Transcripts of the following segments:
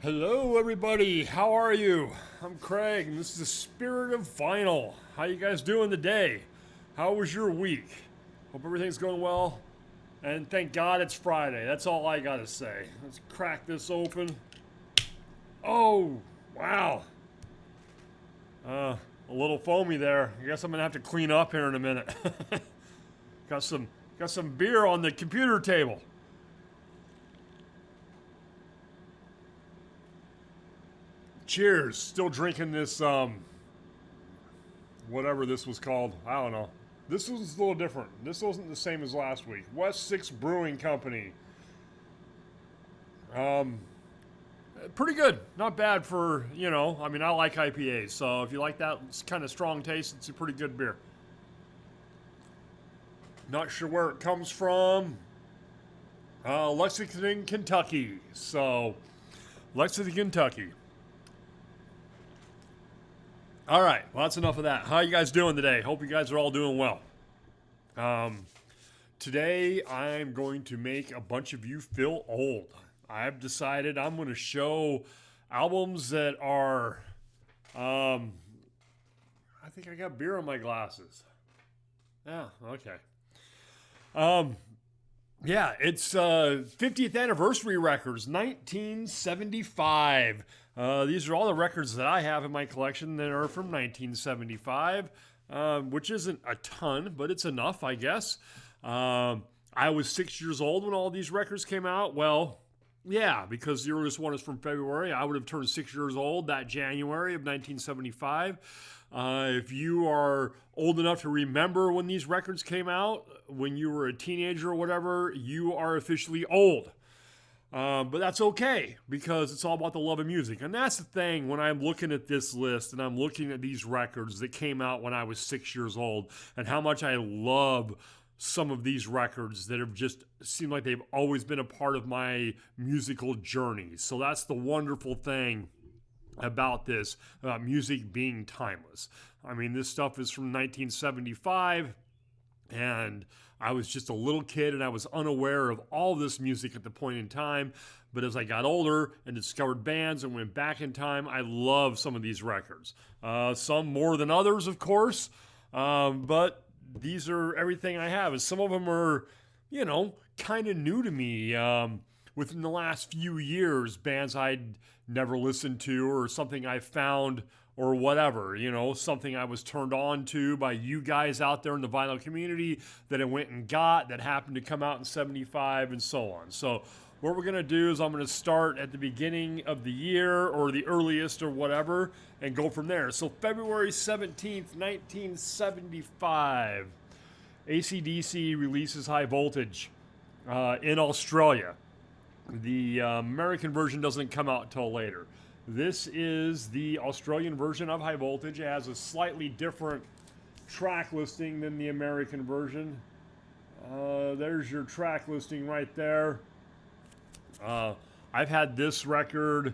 Hello, everybody. How are you? I'm Craig, and this is the Spirit of Vinyl. How you guys doing today? How was your week? Hope everything's going well. And thank God it's Friday. That's all I gotta say. Let's crack this open. Oh, wow. A little foamy there. I guess I'm gonna have to clean up here in a minute. got some beer on the computer table. Cheers. Still drinking this, whatever this was called. I don't know. This was a little different. This wasn't the same as last week. West 6 Brewing Company. Um, Pretty good. Not bad for, I mean, I like IPAs. So if you like that kind of strong taste, it's a pretty good beer. Not sure where it comes from. Lexington, Kentucky. So, Lexington, Kentucky. All right, well, that's enough of that. How you guys doing today? Hope you guys are all doing well. Today, I'm going to make a bunch of you feel old. I've decided I'm going to show albums that are, I think I got beer in my glasses. Yeah, okay. Yeah, it's 50th anniversary records, 1975. These are all the records that I have in my collection that are from 1975, which isn't a ton, but it's enough, I guess. I was 6 years old when all these records came out. Well, yeah, because the earliest one is from February. I would have turned 6 years old that January of 1975. If you are old enough to remember when these records came out, when you were a teenager or whatever, you are officially old. But that's okay, because it's all about the love of music. And that's the thing when I'm looking at this list and I'm looking at these records that came out when I was 6 years old and how much I love some of these records that have just seemed like they've always been a part of my musical journey. So that's the wonderful thing about this, about music being timeless. I mean, this stuff is from 1975, and I was just a little kid and I was unaware of all this music at the point in time. But as I got older and discovered bands and went back in time, I love some of these records. Some more than others, of course, but these are everything I have. And some of them are, kind of new to me. Within the last few years, bands I'd never listened to or something I found or whatever, something I was turned on to by you guys out there in the vinyl community that I went and got that happened to come out in 75 and so on. So what we're going to do is I'm going to start at the beginning of the year or the earliest or whatever and go from there. So February 17th, 1975, AC/DC releases High Voltage in Australia. The American version doesn't come out until later. This is the Australian version of High Voltage. It has a slightly different track listing than the American version. There's your track listing right there. I've had this record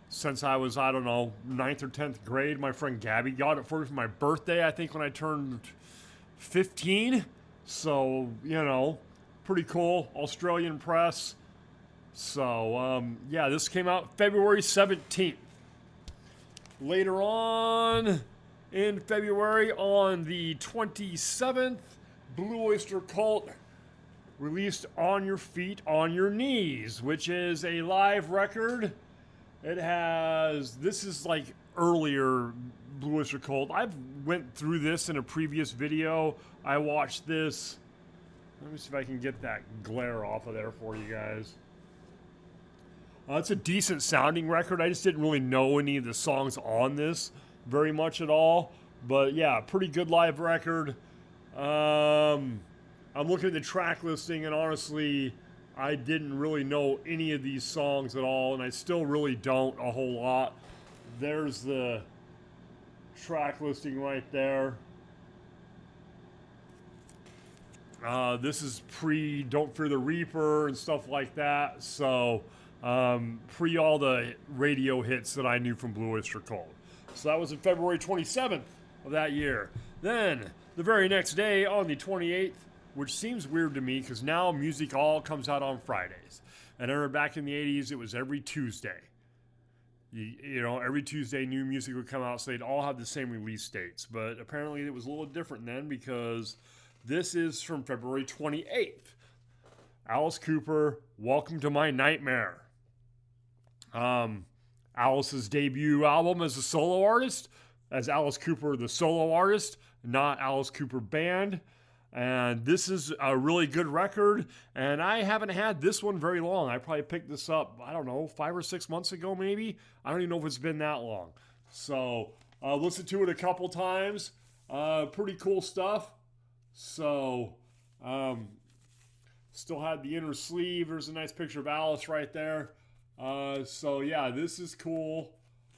since I was, 9th or 10th grade. My friend Gabby got it for me for my birthday, I think, when I turned 15. So, pretty cool. Australian press. So, this came out February 17th. Later on in February, on the 27th, Blue Oyster Cult released On Your Feet, On Your Knees, which is a live record. This is like earlier Blue Oyster Cult. I've went through this in a previous video. I watched this. Let me see if I can get that glare off of there for you guys. It's a decent sounding record. I just didn't really know any of the songs on this very much at all. But yeah, pretty good live record. I'm looking at the track listing, and honestly, I didn't really know any of these songs at all, and I still really don't a whole lot. There's the track listing right there. This is pre Don't Fear the Reaper and stuff like that. So, pre all the radio hits that I knew from Blue Oyster Cult. So that was on February 27th of that year. Then, the very next day, on the 28th, which seems weird to me because now music all comes out on Fridays. And I remember back in the 80s, it was every Tuesday. you know, every Tuesday new music would come out, so they'd all have the same release dates. But apparently it was a little different then because this is from February 28th. Alice Cooper, Welcome to My Nightmare. Alice's debut album as a solo artist, as Alice Cooper, the solo artist, not Alice Cooper Band. And this is a really good record, and I haven't had this one very long. I probably picked this up, I don't know, 5 or 6 months ago maybe. I don't even know if it's been that long. So, listened to it a couple times. Pretty cool stuff. So, still had the inner sleeve. There's a nice picture of Alice right there. So yeah, this is cool.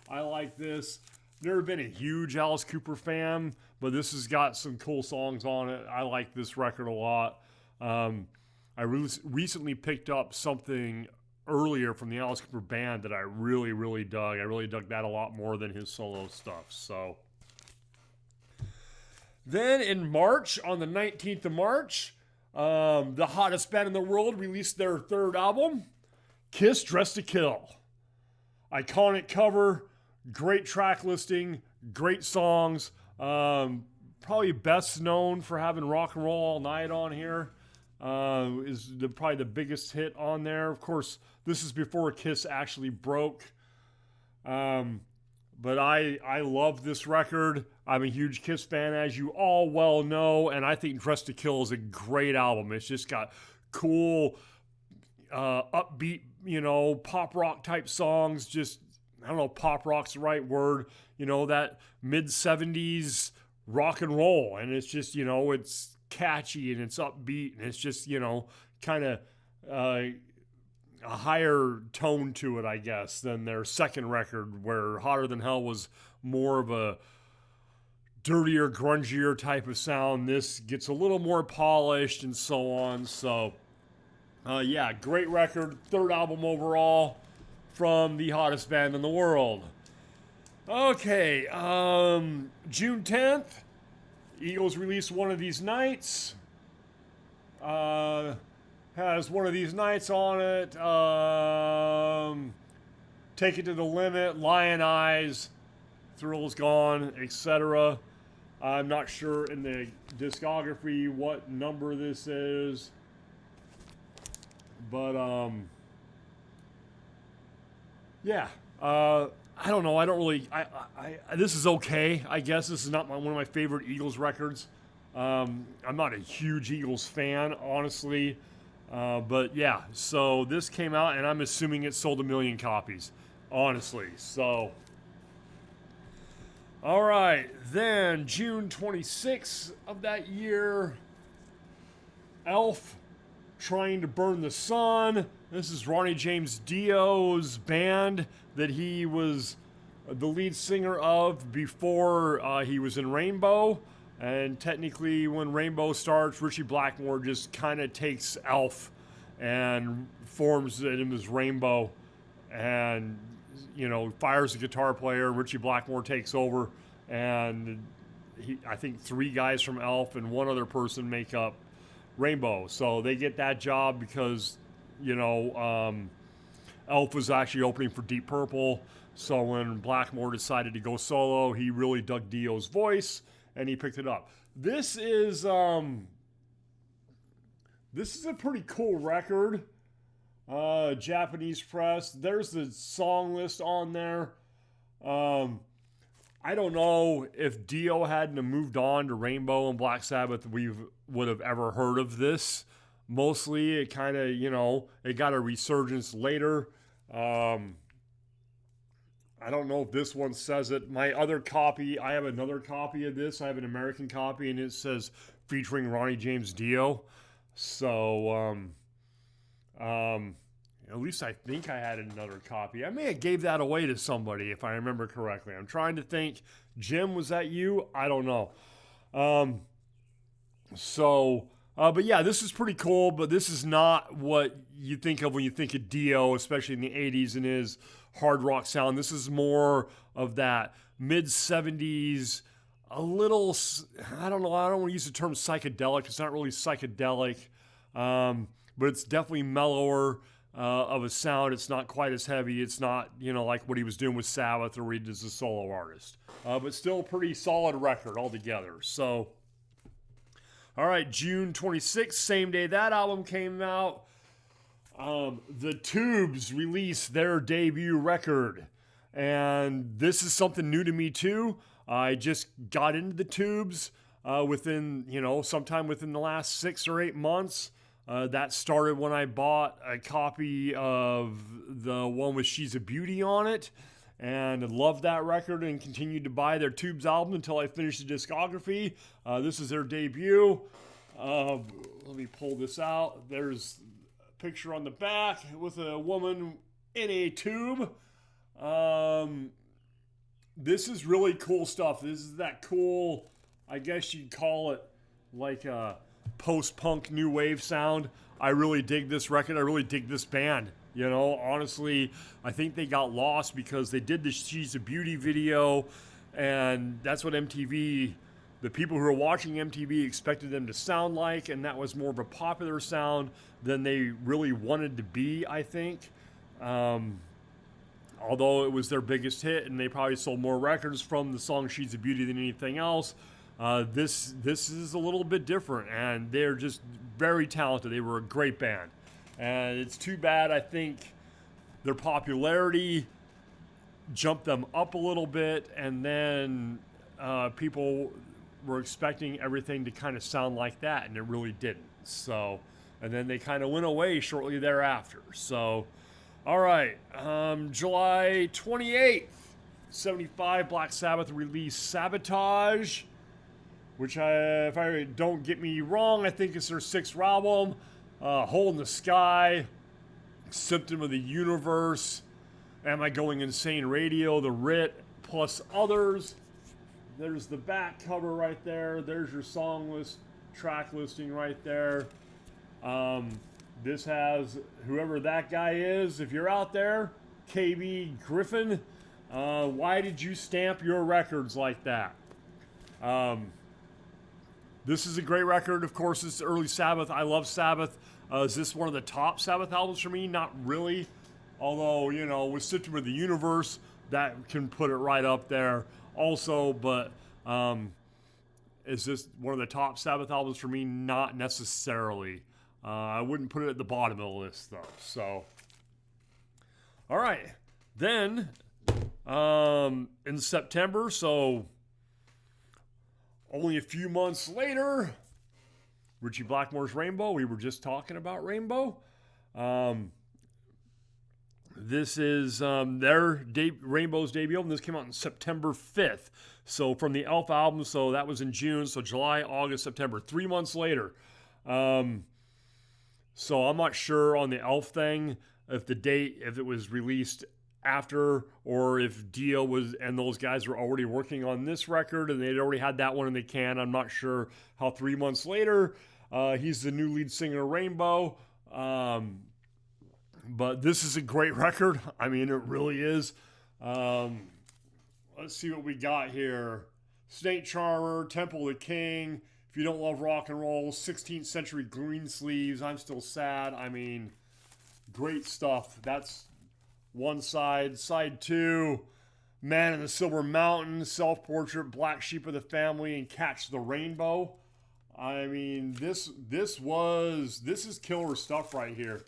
I like this. Never been a huge Alice Cooper fan, but this has got some cool songs on it. I like this record a lot. I recently picked up something earlier from the Alice Cooper Band that I really, really dug. I really dug that a lot more than his solo stuff. So then in March, on the 19th of March, the hottest band in the world released their third album, Kiss Dressed to Kill. Iconic cover, great track listing, great songs. Probably best known for having Rock and Roll All Night on here. Is probably the biggest hit on there. Of course, this is before Kiss actually broke. But I love this record. I'm a huge Kiss fan, as you all well know, and I think Dressed to Kill is a great album. It's just got cool, upbeat, pop rock type songs. Just, I don't know if pop rock's the right word. That mid-70s rock and roll. And it's just, it's catchy and it's upbeat and it's just, kind of a higher tone to it, I guess, than their second record, where Hotter Than Hell was more of a dirtier, grungier type of sound. This gets a little more polished and so on. So, yeah, great record. Third album overall from the hottest band in the world. Okay, June 10th, Eagles released One of These Nights. Has One of These Nights on it. Take It to the Limit, Lion Eyes, Thrill's Gone, etc. I'm not sure in the discography what number this is. But, yeah. I don't know. I don't really. This is okay. I guess this is not one of my favorite Eagles records. I'm not a huge Eagles fan, honestly. But yeah, so this came out, and I'm assuming it sold 1 million copies, honestly. So, all right. Then June 26th of that year, Elf, Trying to Burn the Sun. This is Ronnie James Dio's band that he was the lead singer of before he was in Rainbow. And technically, when Rainbow starts, Richie Blackmore just kind of takes Elf and forms it in his Rainbow and, fires the guitar player. Richie Blackmore takes over. And I think 3 guys from Elf and 1 other person make up Rainbow. So they get that job because, Elf was actually opening for Deep Purple. So when Blackmore decided to go solo, he really dug Dio's voice and he picked it up. This is a pretty cool record. Japanese press. There's the song list on there. I don't know if Dio hadn't have moved on to Rainbow and Black Sabbath, we would have ever heard of this. Mostly, it kind of, it got a resurgence later. I don't know if this one says it. My other copy, I have another copy of this. I have an American copy, and it says featuring Ronnie James Dio. So, at least I think I had another copy. I may have gave that away to somebody, if I remember correctly. I'm trying to think. Jim, was that you? I don't know. But yeah, this is pretty cool, but this is not what you think of when you think of Dio, especially in the 80s and his hard rock sound. This is more of that mid-70s, a little, I don't know, I don't want to use the term psychedelic. It's not really psychedelic, but it's definitely mellower. of a sound. It's not quite as heavy. It's not, like what he was doing with Sabbath or Reed as a solo artist. But still a pretty solid record altogether. So, all right, June 26th, same day that album came out, the Tubes released their debut record. And this is something new to me too. I just got into the Tubes within, sometime within the last 6 or 8 months. That started when I bought a copy of the one with She's a Beauty on it, and loved that record and continued to buy their Tubes album until I finished the discography. This is their debut. Let me pull this out. There's a picture on the back with a woman in a tube. This is really cool stuff. This is that cool, I guess you'd call it like a post-punk new wave sound. I really dig this record. I really dig this band. Honestly, I think they got lost because they did the She's a Beauty video, and that's what MTV, the people who were watching MTV expected them to sound like, and that was more of a popular sound than they really wanted to be, I think. Although it was their biggest hit and they probably sold more records from the song She's a Beauty than anything else, this is a little bit different, and they're just very talented. They were a great band. And it's too bad, I think, their popularity jumped them up a little bit, and then people were expecting everything to kind of sound like that, and it really didn't. So, and then they kind of went away shortly thereafter. So, all right, July 28th, 75, Black Sabbath released Sabotage, which, if I don't get me wrong, I think it's their 6th album. Hole in the Sky, Symptom of the Universe, Am I Going Insane Radio, The Writ, plus others. There's the back cover right there. There's your song list, track listing right there. This has whoever that guy is. If you're out there, KB Griffin, why did you stamp your records like that? This is a great record. Of course, it's early Sabbath. I love Sabbath. Is this one of the top Sabbath albums for me? Not really. Although, with Symptom of the Universe, that can put it right up there also. But is this one of the top Sabbath albums for me? Not necessarily. I wouldn't put it at the bottom of the list, though. So, all right. Then, in September, so only a few months later, Ritchie Blackmore's Rainbow. We were just talking about Rainbow. This is their Rainbow's debut album. This came out on September 5th. So from the Elf album, so that was in June. So July, August, September. 3 months later. So I'm not sure on the Elf thing if it was released after, or if Dio and those guys were already working on this record and they'd already had that one in the can. I'm not sure how 3 months later. He's the new lead singer of Rainbow. But this is a great record. I mean, it really is. Let's see what we got here. Snake Charmer, Temple of the King, If You Don't Love Rock and Roll, 16th Century Greensleeves, I'm Still Sad. I mean, great stuff. That's one side. Side 2, Man in the Silver Mountain, Self-Portrait, Black Sheep of the Family, and Catch the Rainbow. I mean, this is killer stuff right here.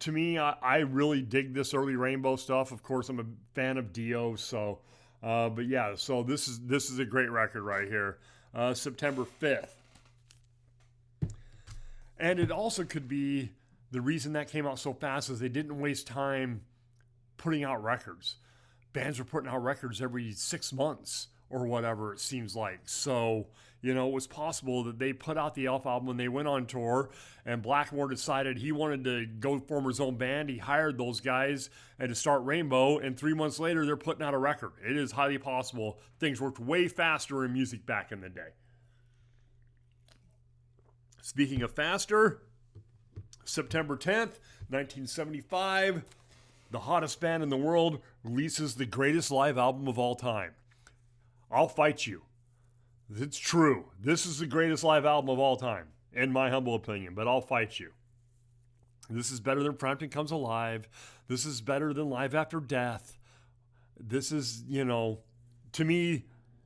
To me, I really dig this early Rainbow stuff. Of course, I'm a fan of Dio, so but yeah, so this is a great record right here. September 5th. And it also could be the reason that came out so fast is they didn't waste time putting out records. Bands were putting out records every 6 months or whatever it seems like. So, it was possible that they put out the Elf album when they went on tour, and Blackmore decided he wanted to go form his own band. He hired those guys and to start Rainbow, and 3 months later, they're putting out a record. It is highly possible. Things worked way faster in music back in the day. Speaking of faster, September 10th, 1975, the hottest band in the world releases the greatest live album of all time. I'll Fight You. It's true. This is the greatest live album of all time, in my humble opinion, but I'll Fight You. This is better than Frampton Comes Alive. This is better than Live After Death. This is, to me,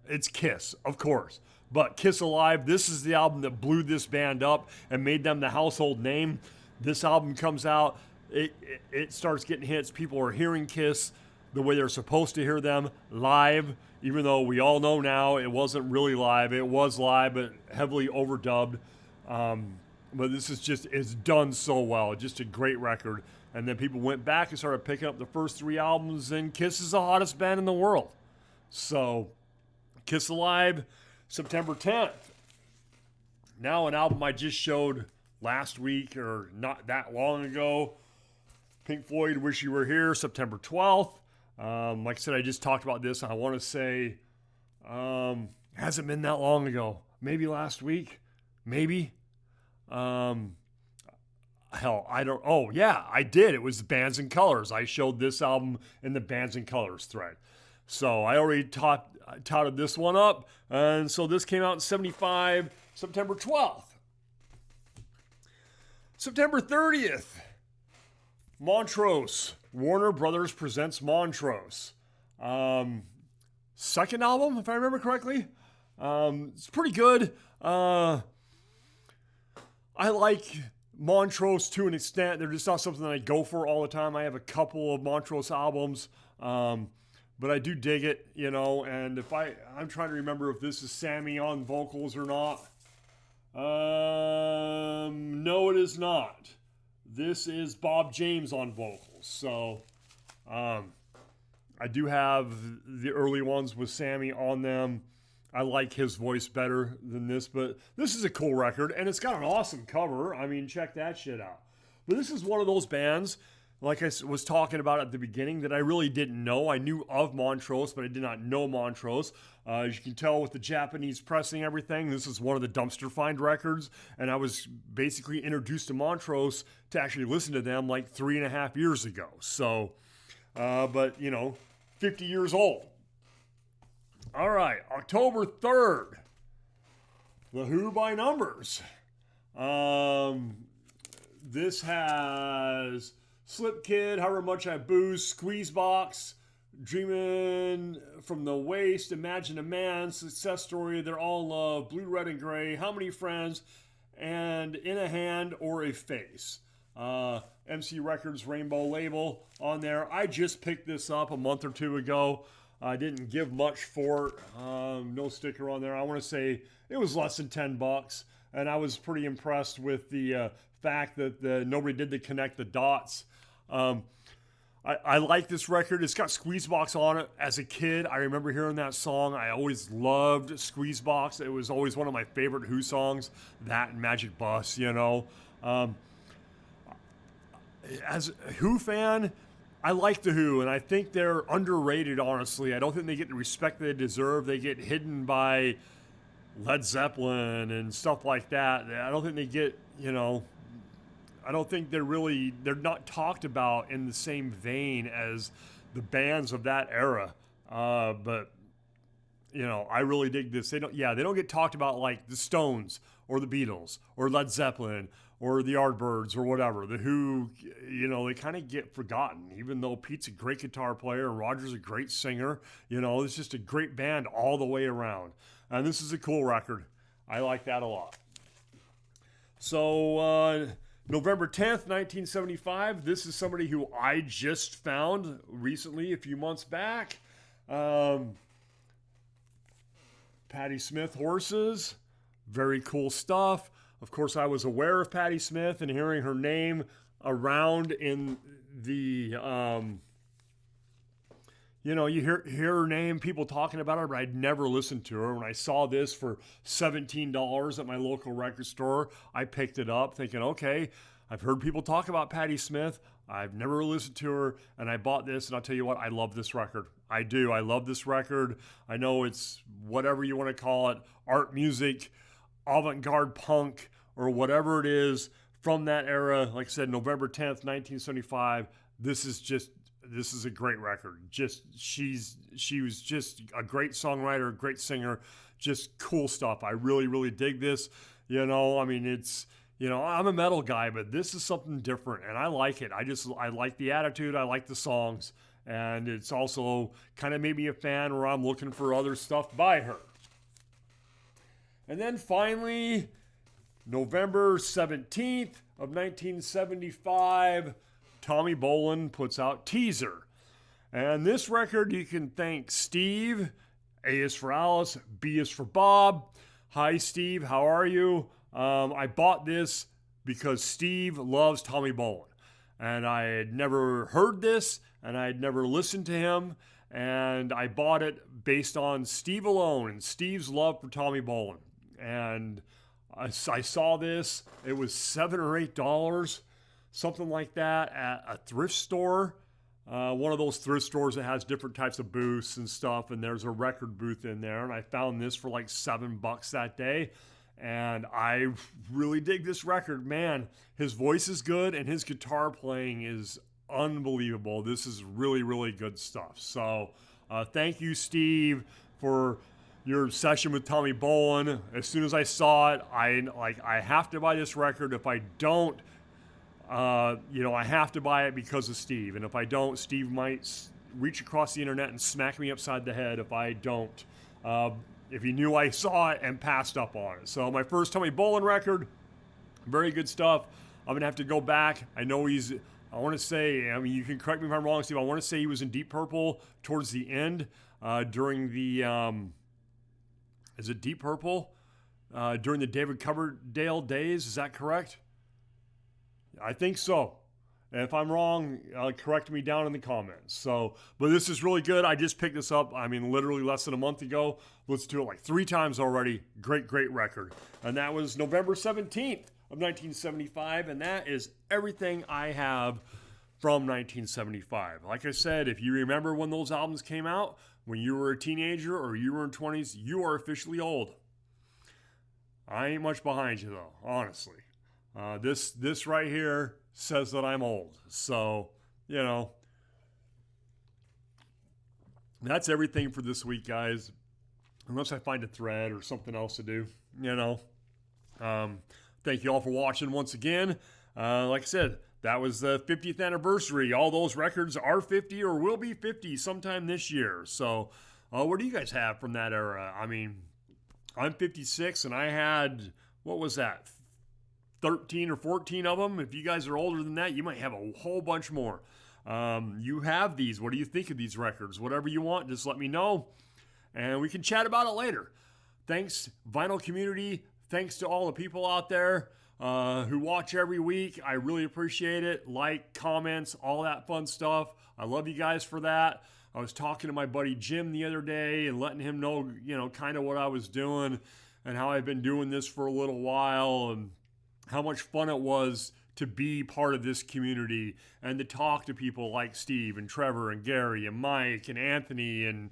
it's Kiss, of course. But Kiss Alive, this is the album that blew this band up and made them the household name. This album comes out, it starts getting hits. People are hearing Kiss the way they're supposed to hear them live, even though we all know now it wasn't really live. It was live, but heavily overdubbed. But this is just, it's done so well. Just a great record. And then people went back and started picking up the first 3 albums, and Kiss is the hottest band in the world. So, Kiss Alive, September 10th. Now an album I just showed last week, or not that long ago. Pink Floyd, Wish You Were Here, September 12th. Like I said, I just talked about this. I want to say, hasn't been that long ago. Maybe last week. Maybe. Hell, I don't. Oh, yeah, I did. It was Bands and Colors. I showed this album in the Bands and Colors thread. So I already touted this one up. And so this came out in 75, September 12th. September 30th, Montrose. Warner Brothers presents Montrose. Second album, if I remember correctly. It's pretty good. I like Montrose to an extent. They're just not something that I go for all the time. I have a couple of Montrose albums, but I do dig it, and if I'm trying to remember if this is Sammy on vocals or not. No, it is not. This is Bob James on vocals. So, I do have the early ones with Sammy on them. I like his voice better than this, but this is a cool record, and it's got an awesome cover. I mean, check that shit out. But this is one of those bands, like I was talking about at the beginning, that I really didn't know. I knew of Montrose, but I did not know Montrose. As you can tell with the Japanese pressing everything, this is one of the dumpster find records, and I was basically introduced to Montrose to actually listen to them like 3.5 years ago. So, but 50 years old. All right, October 3rd, The Who by Numbers. This has Slip Kid, However Much I Booze, Squeezebox, Dreamin' from the Waist, Imagine a Man, Success Story, They're All in Love, Blue, Red, and Gray, How Many Friends, and In a Hand or a Face. MC Records Rainbow label on there. I just picked this up a month or two ago. I didn't give much for it. No sticker on there. I want to say it was less than $10, and I was pretty impressed with the fact that nobody did the connect the dots. I like this record. It's got Squeezebox on it. As a kid, I remember hearing that song. I always loved Squeezebox. It was always one of my favorite Who songs. That and Magic Bus, As a Who fan, I like The Who, and I think they're underrated, honestly. I don't think they get the respect they deserve. They get hidden by Led Zeppelin and stuff like that. I don't think they get, I don't think they're not talked about in the same vein as the bands of that era. But, I really dig this. They don't get talked about like the Stones or the Beatles or Led Zeppelin or the Yardbirds or whatever. The Who, they kind of get forgotten, even though Pete's a great guitar player and Roger's a great singer. It's just a great band all the way around. And this is a cool record. I like that a lot. So, November 10th, 1975, this is somebody who I just found recently, a few months back. Patti Smith Horses, very cool stuff. Of course, I was aware of Patti Smith and hearing her name around in the, you hear her name, people talking about her, but I'd never listened to her. When I saw this for $17 at my local record store, I picked it up thinking, okay, I've heard people talk about Patti Smith. I've never listened to her, and I bought this, and I'll tell you what, I love this record. I do. I love this record. I know it's whatever you want to call it, art music, avant-garde punk, or whatever it is from that era. Like I said, November 10th, 1975. This is a great record. She was just a great songwriter, a great singer, just cool stuff. I really, really dig this. It's, You know, I'm a metal guy, but this is something different, and I like it. I like the attitude. I like the songs, and it's also kind of made me a fan where I'm looking for other stuff by her. And then finally, November 17th of 1975, Tommy Bolin puts out Teaser. And this record, you can thank Steve. A is for Alice, B is for Bob. Hi, Steve. How are you? I bought this because Steve loves Tommy Bolin. And I had never heard this, and I had never listened to him. And I bought it based on Steve alone and Steve's love for Tommy Bolin. And I saw this. It was $7 or $8, something like that, at a thrift store. One of those thrift stores that has different types of booths and stuff, and there's a record booth in there. And I found this for like $7 that day. And I really dig this record. Man, his voice is good and his guitar playing is unbelievable. This is really, really good stuff. So thank you, Steve, for your session with Tommy Bolin. As soon as I saw it, I have to buy this record. If I don't, I have to buy it because of Steve. And if I don't, Steve might reach across the internet and smack me upside the head if I don't. If he knew I saw it and passed up on it. So my first Tommy Bolin record, very good stuff. I'm going to have to go back. I know I want to say, I mean, you can correct me if I'm wrong, Steve. I want to say he was in Deep Purple towards the end during the, is it Deep Purple? During the David Coverdale days, is that correct? I think so. And if I'm wrong, correct me down in the comments. So, but this is really good. I just picked this up, I mean, literally less than a month ago. Listened to it like 3 times already. Great, great record. And that was November 17th of 1975. And that is everything I have from 1975. Like I said, if you remember when those albums came out, when you were a teenager or you were in 20s, you are officially old. I ain't much behind you though, honestly. This right here says that I'm old. So, that's everything for this week, guys. Unless I find a thread or something else to do, Thank you all for watching once again. Like I said, that was the 50th anniversary. All those records are 50 or will be 50 sometime this year. So, what do you guys have from that era? I mean, I'm 56 and I had, what was that? 13 or 14 of them. If you guys are older than that, you might have a whole bunch more. You have these. What do you think of these records? Whatever you want, just let me know. And we can chat about it later. Thanks, vinyl community. Thanks to all the people out there who watch every week. I really appreciate it. Like, comments, all that fun stuff. I love you guys for that. I was talking to my buddy Jim the other day and letting him know, kind of what I was doing and how I've been doing this for a little while and how much fun it was to be part of this community and to talk to people like Steve and Trevor and Gary and Mike and Anthony and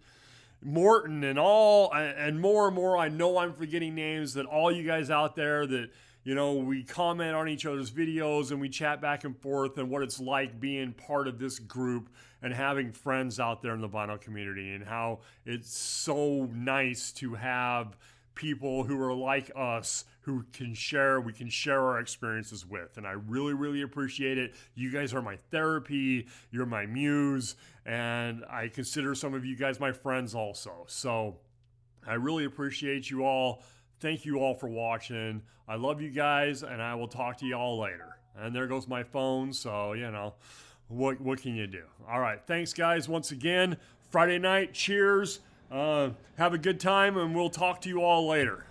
Morton and all and more. I know I'm forgetting names, that all you guys out there that, we comment on each other's videos and we chat back and forth and what it's like being part of this group and having friends out there in the vinyl community and how it's so nice to have people who are like us who we can share our experiences with. And I really, really appreciate it. You guys are my therapy. You're my muse. And I consider some of you guys my friends also. So I really appreciate you all. Thank you all for watching. I love you guys, and I will talk to you all later. And there goes my phone. So, what can you do? All right. Thanks, guys, once again. Friday night. Cheers. Have a good time, and we'll talk to you all later.